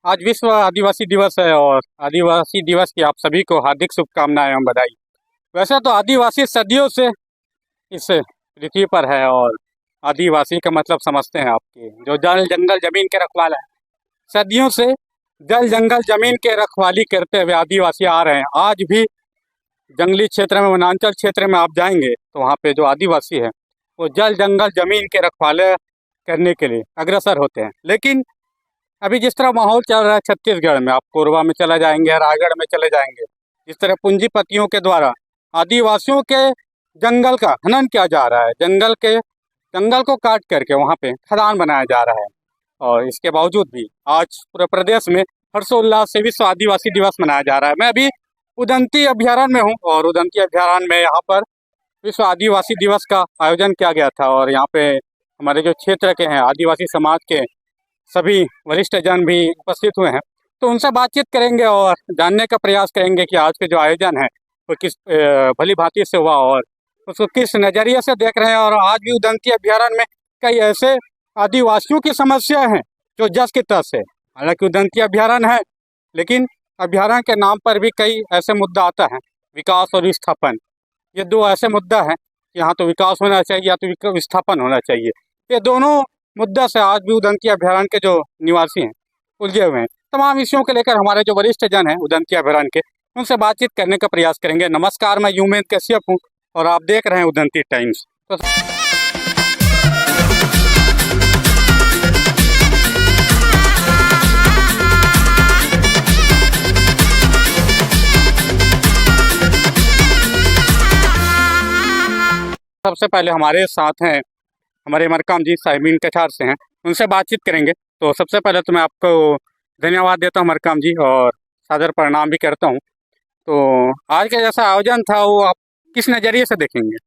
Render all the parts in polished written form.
आज विश्व आदिवासी दिवस है और आदिवासी दिवस की आप सभी को हार्दिक शुभकामनाएं एवं बधाई। वैसे तो आदिवासी सदियों से इस पृथ्वी पर है और आदिवासी का मतलब समझते हैं आपके जो जल जंगल जमीन के रखवाला है। सदियों से जल जंगल जमीन के रखवाली करते हुए आदिवासी आ रहे हैं। आज भी जंगली क्षेत्र में, वनांचल क्षेत्र में आप जाएंगे तो वहाँ पे जो आदिवासी है वो जल जंगल जमीन के रखवाले करने के लिए अग्रसर होते हैं। लेकिन अभी जिस तरह माहौल चल रहा है छत्तीसगढ़ में, आप कोरबा में चले जाएंगे, रायगढ़ में चले जाएंगे, जिस तरह पूंजीपतियों के द्वारा आदिवासियों के जंगल का हनन किया जा रहा है, जंगल को काट करके वहाँ पे खदान बनाया जा रहा है। और इसके बावजूद भी आज पूरे प्रदेश में हर्षोल्लास से विश्व आदिवासी दिवस मनाया जा रहा है। मैं अभी उदंती अभ्यारण्य में हूँ और उदंती अभ्यारण्य में यहाँ पर विश्व आदिवासी दिवस का आयोजन किया गया था और यहाँ पे हमारे जो क्षेत्र के हैं आदिवासी समाज के सभी वरिष्ठ जन भी उपस्थित हुए हैं। तो उनसे बातचीत करेंगे और जानने का प्रयास करेंगे कि आज के जो आयोजन है वो किस भली भांति से हुआ और उसको किस नज़रिए से देख रहे हैं। और आज भी उदंती अभ्यारण्य में कई ऐसे आदिवासियों की समस्या हैं जो जस की तस है। हालांकि उदंती अभ्यारण्य है लेकिन अभ्यारण्य के नाम पर भी कई ऐसे मुद्दा आता है, विकास और विस्थापन। ये दो ऐसे मुद्दा हैं, यहाँ तो विकास होना चाहिए या तो विस्थापन होना चाहिए। ये दोनों मुद्दा से आज भी उदंती अभ्यारण्य के जो निवासी हैं उलझे हुए हैं। तमाम विषयों को लेकर हमारे जो वरिष्ठ जन हैं उदंती अभ्यारण्य के, उनसे बातचीत करने का प्रयास करेंगे। नमस्कार, मैं यूमेन कश्यप हूँ और आप देख रहे हैं उदंती टाइम्स। तो सबसे पहले हमारे साथ हैं हमारे मरकाम जी, साहिबीन कछार से हैं, उनसे बातचीत करेंगे। तो सबसे पहले तो मैं आपको धन्यवाद देता हूं मरकाम जी और सादर प्रणाम भी करता हूं। तो आज का जैसा आयोजन था वो आप किस नज़रिए से देखेंगे?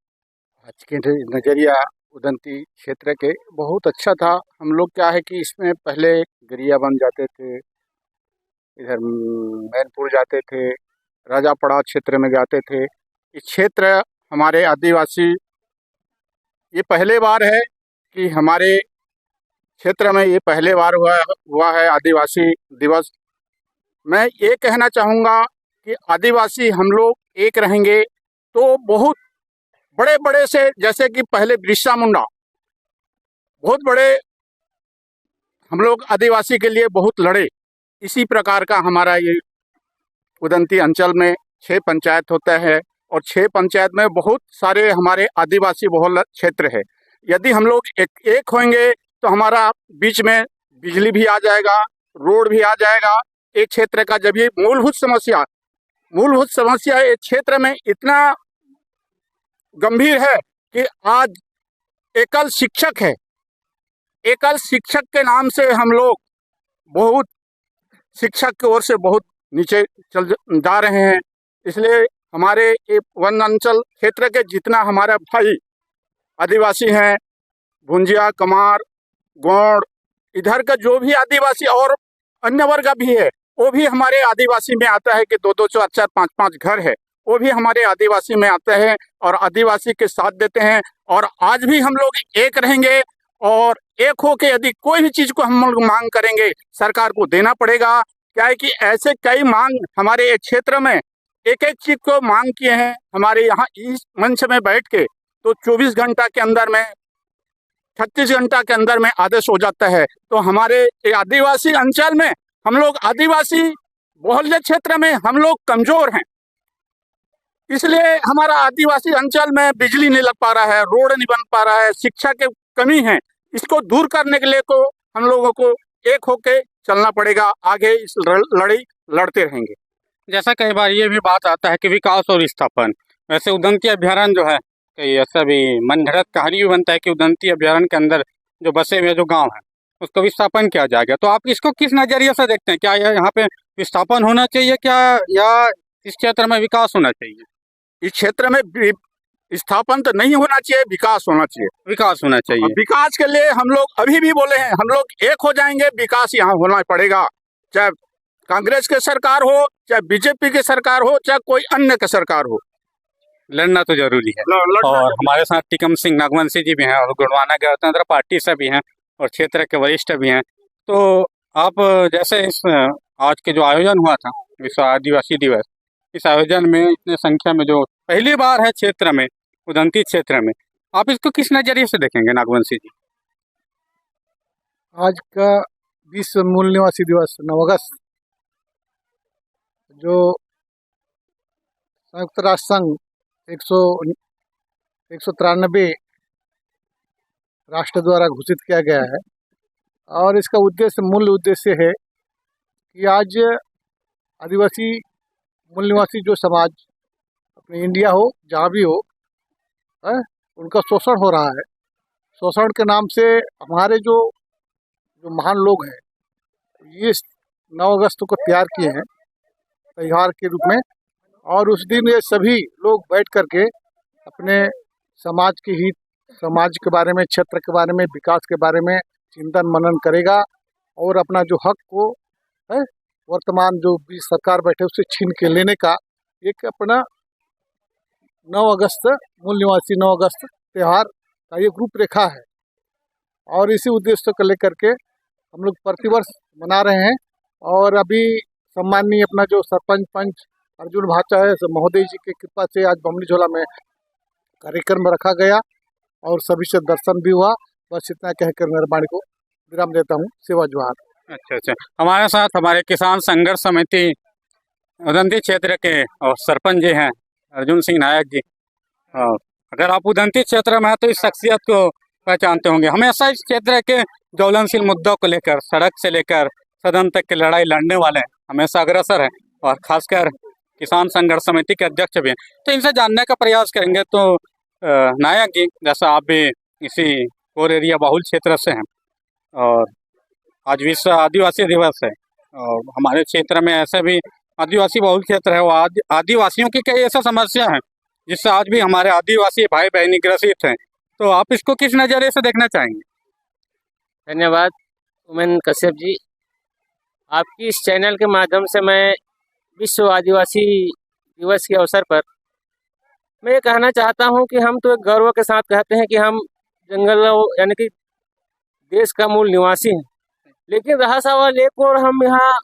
आज के नज़रिया उदंती क्षेत्र के बहुत अच्छा था। हम लोग क्या है कि इसमें पहले गरिया बन जाते थे, इधर मैनपुर जाते थे, राजापड़ा क्षेत्र में जाते थे। इस क्षेत्र हमारे आदिवासी, ये पहले बार है कि हमारे क्षेत्र में ये पहले बार हुआ है आदिवासी दिवस। मैं ये कहना चाहूँगा कि आदिवासी हम लोग एक रहेंगे तो बहुत बड़े बड़े से, जैसे कि पहले बिरसा मुंडा बहुत बड़े, हम लोग आदिवासी के लिए बहुत लड़े। इसी प्रकार का हमारा ये उदंती अंचल में 6 पंचायत होता है और 6 पंचायत में बहुत सारे हमारे आदिवासी बहुल क्षेत्र है। यदि हम लोग एक होंगे तो हमारा बीच में बिजली भी आ जाएगा, रोड भी आ जाएगा। एक क्षेत्र का जब ये मूलभूत समस्या एक क्षेत्र में इतना गंभीर है कि आज एकल शिक्षक है, एकल शिक्षक के नाम से हम लोग बहुत शिक्षक की ओर से बहुत नीचे चल जा रहे हैं। इसलिए हमारे वन अंचल क्षेत्र के जितना हमारा भाई आदिवासी हैं, भुंजिया, कमार, गौड़, इधर का जो भी आदिवासी और अन्य वर्ग भी है वो भी हमारे आदिवासी में आता है कि 2-2, 4-4, 5-5 घर है, वो भी हमारे आदिवासी में आते हैं और आदिवासी के साथ देते हैं। और आज भी हम लोग एक रहेंगे और एक हो के यदि कोई भी चीज़ को हम लोग मांग करेंगे सरकार को देना पड़ेगा। क्या है कि ऐसे कई मांग हमारे एक क्षेत्र में एक चीज को मांग किए हैं। हमारे यहाँ इस मंच में बैठ के तो 24 घंटा के अंदर में, 36 घंटा के अंदर में आदेश हो जाता है। तो हमारे आदिवासी अंचल में हम लोग आदिवासी बहुल्य क्षेत्र में हम लोग कमजोर हैं, इसलिए हमारा आदिवासी अंचल में बिजली नहीं लग पा रहा है, रोड नहीं बन पा रहा है, शिक्षा की कमी है। इसको दूर करने के लिए को हम लोगों को एक होके चलना पड़ेगा, आगे इस लड़ाई लड़ते रहेंगे। जैसा कई बार ये भी बात आता है कि विकास और विस्थापन, वैसे उदंती अभ्यारण्य जो है कई ऐसा भी मन घड़त कहानी भी बनता है कि उदंती अभ्यारण्य के अंदर जो बसे हुए जो गांव है उसको विस्थापन किया जाएगा। तो आप इसको किस नज़रिए से देखते हैं? क्या यहाँ पे विस्थापन होना चाहिए क्या, या इस क्षेत्र में विकास होना चाहिए? इस क्षेत्र में विस्थापन तो नहीं होना चाहिए, विकास होना चाहिए। विकास होना चाहिए। विकास के लिए हम लोग अभी भी बोले हैं, हम लोग एक हो जाएंगे, विकास यहाँ होना पड़ेगा। चाहे कांग्रेस की सरकार हो, चाहे बीजेपी की सरकार हो, चाहे कोई अन्य की सरकार हो, लड़ना तो जरूरी है। और हमारे साथ टिकम सिंह नागवंशी जी भी हैं और गुणवाना गणतंत्र पार्टी से भी हैं और क्षेत्र के वरिष्ठ भी हैं। तो आप जैसे इस आज के जो आयोजन हुआ था विश्व आदिवासी दिवस, इस आयोजन में इतने संख्या में जो पहली बार है क्षेत्र में, उदंती क्षेत्र में, आप इसको किस नज़रिए से देखेंगे नागवंशी जी? आज का विश्व मूल निवासी दिवस 9 अगस्त जो संयुक्त राष्ट्र संघ 193 राष्ट्र द्वारा घोषित किया गया है और इसका मूल उद्देश्य है कि आज आदिवासी मूल निवासी जो समाज अपने इंडिया हो जहाँ भी हो है, उनका शोषण हो रहा है। शोषण के नाम से हमारे जो महान लोग हैं ये 9 अगस्त को तैयार किए हैं त्यौहार के रूप में, और उस दिन ये सभी लोग बैठ करके अपने समाज के हित, समाज के बारे में, क्षेत्र के बारे में, विकास के बारे में चिंतन मनन करेगा और अपना जो हक को है वर्तमान जो भी सरकार बैठे उससे छीन के लेने का एक अपना 9 अगस्त मूल निवासी 9 अगस्त त्यौहार का एक रूपरेखा है। और इसी उद्देश्य को लेकर के हम लोग प्रतिवर्ष मना रहे हैं। और अभी सम्माननीय अपना जो सरपंच पंच अर्जुन भाचा है महोदय जी की कृपा से आज बमनी झोला में कार्यक्रम रखा गया और सभी से दर्शन भी हुआ। बस इतना कहकर मेरे वाणी को विराम देता हूँ। सेवा जोहार। अच्छा, हमारे साथ हमारे किसान संघर्ष समिति उदंती क्षेत्र के और सरपंच जी हैं अर्जुन सिंह नायक जी। अगर आप उदंती क्षेत्र में हैं तो इस शख्सियत को पहचानते होंगे। हमेशा इस क्षेत्र के ज्वलनशील मुद्दों को लेकर, सड़क से लेकर सदन तक की लड़ाई लड़ने वाले हमेशा अग्रसर हैं और खासकर किसान संघर्ष समिति के अध्यक्ष भी हैं। तो इनसे जानने का प्रयास करेंगे। तो नायक जी, जैसा आप भी इसी कोर एरिया बहुल क्षेत्र से हैं और आज विश्व आदिवासी दिवस है और हमारे क्षेत्र में ऐसे भी आदिवासी बहुल क्षेत्र है, वो आदिवासियों की कई ऐसा समस्या है जिससे आज भी हमारे आदिवासी भाई बहनी ग्रसित हैं। तो आप इसको किस नज़रिए से देखना चाहेंगे? धन्यवाद उमेन कश्यप जी। आपकी इस चैनल के माध्यम से मैं विश्व आदिवासी दिवस के अवसर पर मैं ये कहना चाहता हूं कि हम तो एक गर्व के साथ कहते हैं कि हम जंगलों यानी कि देश का मूल निवासी हैं, लेकिन रहा सवाल एक और हम यहाँ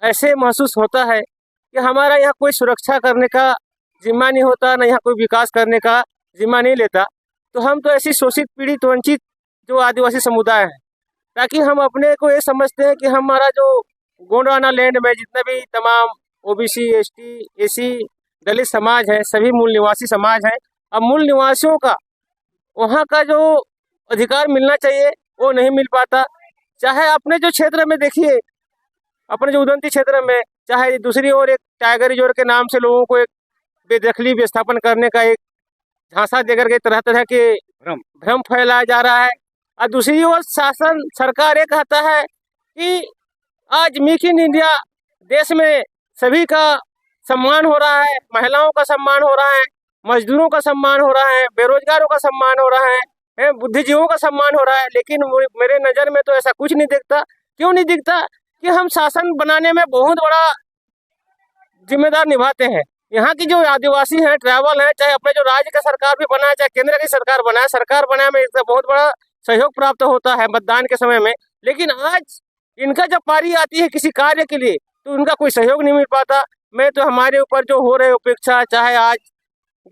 ऐसे महसूस होता है कि हमारा यहाँ कोई सुरक्षा करने का जिम्मा नहीं होता, न यहाँ कोई विकास करने का जिम्मा नहीं लेता। तो हम तो ऐसी शोषित पीड़ित वंचित जो आदिवासी समुदाय है, ताकि हम अपने को ये समझते हैं कि हमारा जो गोंडवाना लैंड में जितने भी तमाम ओबीसी, एसटी, एसी, दलित समाज है, सभी मूल निवासी समाज हैं। अब मूल निवासियों का वहाँ का जो अधिकार मिलना चाहिए वो नहीं मिल पाता। चाहे अपने जो क्षेत्र में देखिए, अपने जो उदंती क्षेत्र में, चाहे दूसरी ओर एक टाइगर रिजर्व के नाम से लोगों को एक बेदखली विस्थापन करने का एक झांसा देकर के तरह तरह के भ्रम फैलाया जा रहा है। और दूसरी ओर शासन सरकार ये कहता है कि आज मेक इन इंडिया देश में सभी का सम्मान हो रहा है, महिलाओं का सम्मान हो रहा है, मजदूरों का सम्मान हो रहा है, बेरोजगारों का सम्मान हो रहा है, बुद्धिजीवियों का सम्मान हो रहा है। लेकिन मेरे नज़र में तो ऐसा कुछ नहीं दिखता। क्यों नहीं दिखता? कि हम शासन बनाने में बहुत बड़ा जिम्मेदार निभाते हैं। यहाँ की जो आदिवासी हैं, ट्राइबल हैं, चाहे अपने जो राज्य का सरकार भी बनाए, चाहे केंद्र की सरकार बनाए, सरकार बनाने में इसका बहुत बड़ा सहयोग प्राप्त होता है मतदान के समय में। लेकिन आज इनका जब पारी आती है किसी कार्य के लिए तो उनका कोई सहयोग नहीं मिल पाता। मैं तो हमारे ऊपर जो हो रहे उपेक्षा, चाहे आज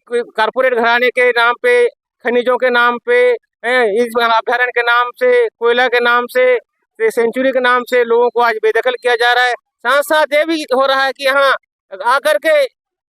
कारपोरेट घराने के नाम पे, खनिजों के नाम पे, इस अभ्यारण्य के नाम से, कोयला के नाम से, सेंचुरी के नाम से लोगों को आज बेदखल किया जा रहा है। साथ साथ ये भी हो रहा है कि यहाँ आकर के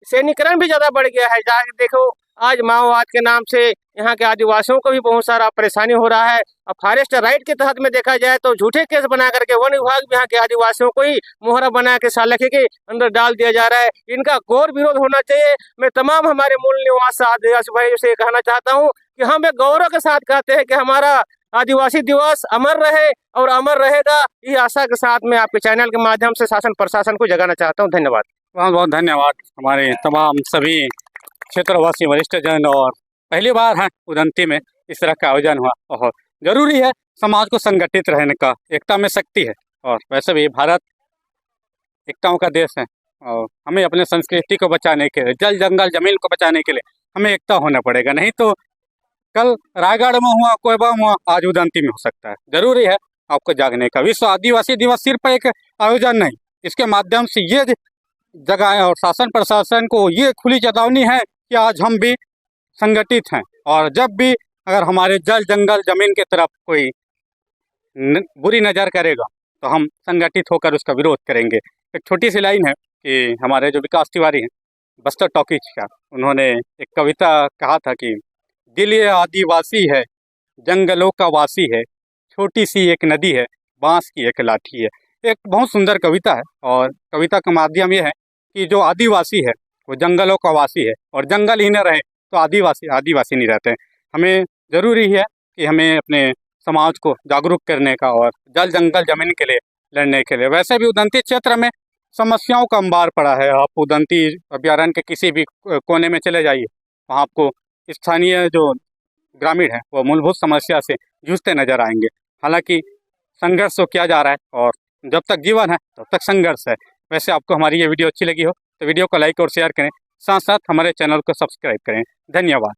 सैनिकरण भी ज़्यादा बढ़ गया है। जहाँ देखो आज माओवाद के नाम से यहाँ के आदिवासियों को भी बहुत सारा परेशानी हो रहा है। अब फॉरेस्ट राइट के तहत में देखा जाए तो झूठे केस बना करके वन विभाग भी यहाँ के आदिवासियों को ही मोहरा बना के सालखे के अंदर डाल दिया जा रहा है। इनका घोर विरोध होना चाहिए। मैं तमाम हमारे मूल निवासी आदिवासी भाइयों से कहना चाहता हूँ कि हम एक गौरव के साथ कहते हैं कि हमारा आदिवासी दिवस अमर रहे और अमर रहेगा। ये आशा के साथ मैं आपके चैनल के माध्यम से शासन प्रशासन को जगाना चाहता हूँ। धन्यवाद। बहुत बहुत धन्यवाद हमारे तमाम सभी क्षेत्रवासी वरिष्ठ जन। और पहली बार है उदंती में इस तरह का आयोजन हुआ और जरूरी है समाज को संगठित रहने का। एकता में शक्ति है और वैसे भी भारत एकताओं का देश है और हमें अपने संस्कृति को बचाने के लिए, जल जंगल जमीन को बचाने के लिए हमें एकता होना पड़ेगा। नहीं तो कल रायगढ़ में हुआ, कोयबा में हुआ, आज उदंती में हो सकता है। जरूरी है आपको जागने का। विश्व आदिवासी दिवस सिर्फ एक आयोजन नहीं, इसके माध्यम से ये जगह और शासन प्रशासन को ये खुली चेतावनी है कि आज हम भी संगठित हैं, और जब भी अगर हमारे जल जंगल जमीन की तरफ कोई बुरी नज़र करेगा तो हम संगठित होकर उसका विरोध करेंगे। एक छोटी सी लाइन है कि हमारे जो विकास तिवारी हैं बस्तर टॉकीज का, उन्होंने एक कविता कहा था कि दिल ये आदिवासी है, जंगलों का वासी है, छोटी सी एक नदी है, बांस की एक लाठी है। एक बहुत सुंदर कविता है, और कविता का माध्यम ये है कि जो आदिवासी है वो जंगलों का वासी है, और जंगल ही न रहे तो आदिवासी नहीं रहते। हमें ज़रूरी है कि हमें अपने समाज को जागरूक करने का और जल जंगल जमीन के लिए लड़ने के लिए। वैसे भी उदंती क्षेत्र में समस्याओं का अंबार पड़ा है। आप उदंती अभ्यारण्य के किसी भी कोने में चले जाइए, वहाँ आपको स्थानीय जो ग्रामीण है वो मूलभूत समस्या से जूझते नजर आएंगे। हालांकि संघर्ष तो किया जा रहा है, और जब तक जीवन है तब तक संघर्ष है। वैसे आपको हमारी ये वीडियो अच्छी लगी हो तो वीडियो को लाइक और शेयर करें, साथ साथ हमारे चैनल को सब्सक्राइब करें। धन्यवाद।